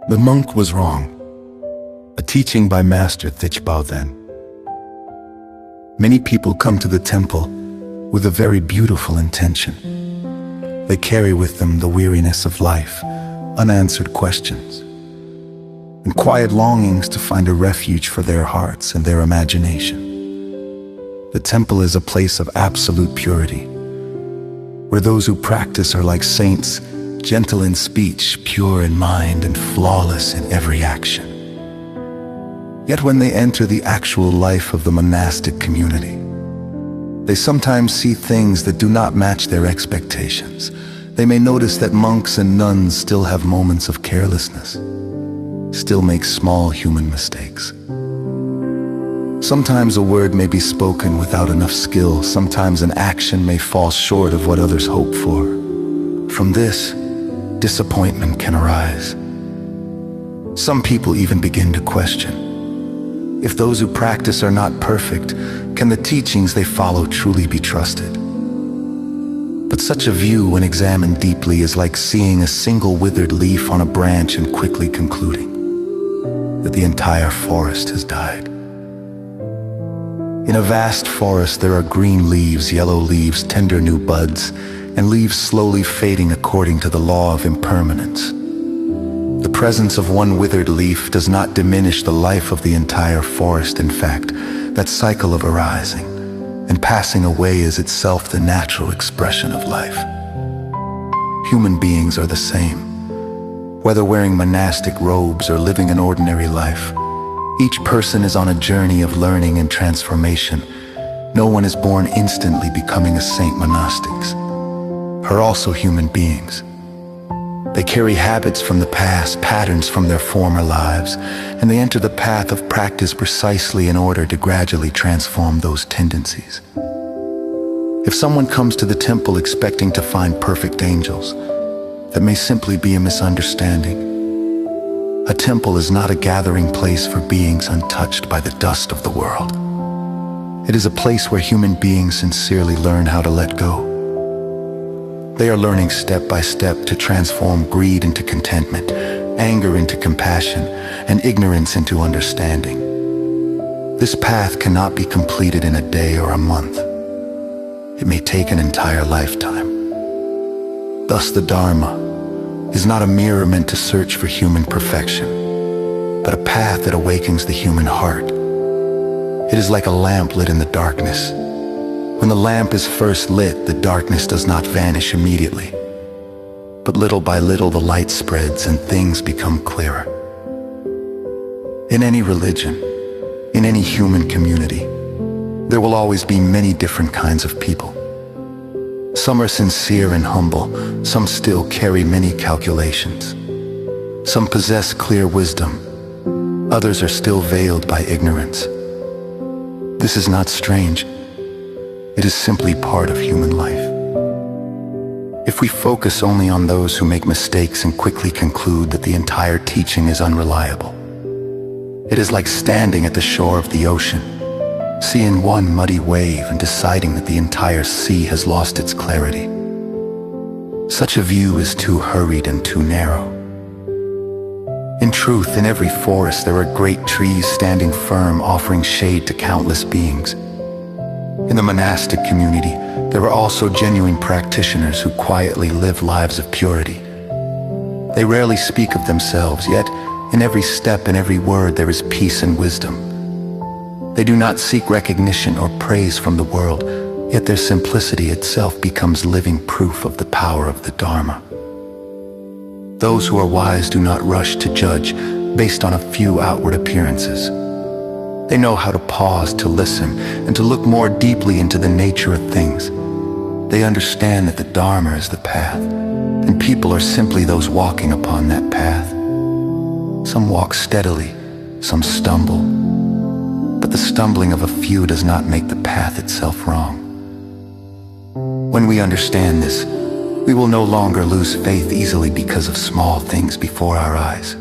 The monk was wrong. A teaching by Master Thich. Many people come to the temple with a very beautiful intention. They carry with them the weariness of life, unanswered questions, and quiet longings to find a refuge for their hearts and their imagination. The temple is a place of absolute purity, where those who practice are like saints, gentle in speech, pure in mind, and flawless in every action. Yet when they enter the actual life of the monastic community, they sometimes see things that do not match their expectations. They may notice that monks and nuns still have moments of carelessness, still make small human mistakes. Sometimes a word may be spoken without enough skill. Sometimes an action may fall short of what others hope for. From this, disappointment can arise. Some people even begin to question, if those who practice are not perfect, can the teachings they follow truly be trusted? But such a view, when examined deeply, is like seeing a single withered leaf on a branch and quickly concluding that the entire forest has died. In a vast forest, there are green leaves, yellow leaves, tender new buds, and leaves slowly fading according to the law of impermanence. The presence of one withered leaf does not diminish the life of the entire forest. In fact, that cycle of arising and passing away is itself the natural expression of life. Human beings are the same. Whether wearing monastic robes or living an ordinary life, each person is on a journey of learning and transformation. No one is born instantly becoming a saint. Monastics are also human beings. They carry habits from the past, patterns from their former lives, and they enter the path of practice precisely in order to gradually transform those tendencies. If someone comes to the temple expecting to find perfect angels, that may simply be a misunderstanding. A temple is not a gathering place for beings untouched by the dust of the world. It is a place where human beings sincerely learn how to let go. They are learning step by step to transform greed into contentment, anger into compassion, and ignorance into understanding. This path cannot be completed in a day or a month. It may take an entire lifetime. Thus the Dharma is not a mirror meant to search for human perfection, but a path that awakens the human heart. It is like a lamp lit in the darkness. When the lamp is first lit, the darkness does not vanish immediately. But little by little the light spreads and things become clearer. In any religion, in any human community, there will always be many different kinds of people. Some are sincere and humble, some still carry many calculations. Some possess clear wisdom, others are still veiled by ignorance. This is not strange. It is simply part of human life. If we focus only on those who make mistakes and quickly conclude that the entire teaching is unreliable, it is like standing at the shore of the ocean, seeing one muddy wave and deciding that the entire sea has lost its clarity. Such a view is too hurried and too narrow. In truth, in every forest there are great trees standing firm, offering shade to countless beings. In the monastic community, there are also genuine practitioners who quietly live lives of purity. They rarely speak of themselves, yet in every step and every word there is peace and wisdom. They do not seek recognition or praise from the world, yet their simplicity itself becomes living proof of the power of the Dharma. Those who are wise do not rush to judge based on a few outward appearances. They know how to pause, to listen, and to look more deeply into the nature of things. They understand that the Dharma is the path, and people are simply those walking upon that path. Some walk steadily, some stumble, but the stumbling of a few does not make the path itself wrong. When we understand this, we will no longer lose faith easily because of small things before our eyes.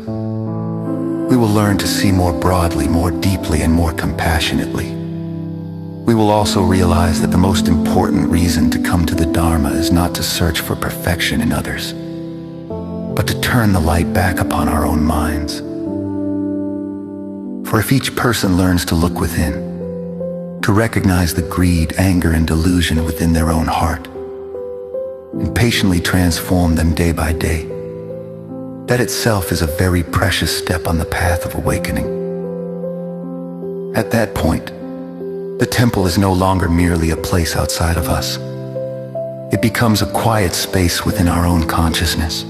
We will learn to see more broadly, more deeply, and more compassionately. We will also realize that the most important reason to come to the Dharma is not to search for perfection in others, but to turn the light back upon our own minds. For if each person learns to look within, to recognize the greed, anger, and delusion within their own heart, and patiently transform them day by day, that itself is a very precious step on the path of awakening. At that point, the temple is no longer merely a place outside of us. It becomes a quiet space within our own consciousness.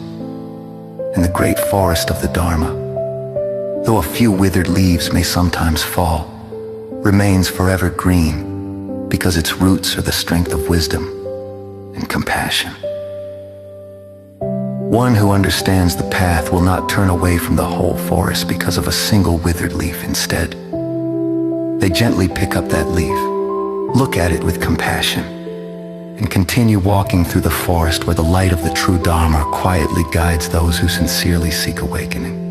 And the great forest of the Dharma, though a few withered leaves may sometimes fall, remains forever green because its roots are the strength of wisdom and compassion. One who understands the path will not turn away from the whole forest because of a single withered leaf. Instead, they gently pick up that leaf, look at it with compassion, and continue walking through the forest where the light of the true Dharma quietly guides those who sincerely seek awakening.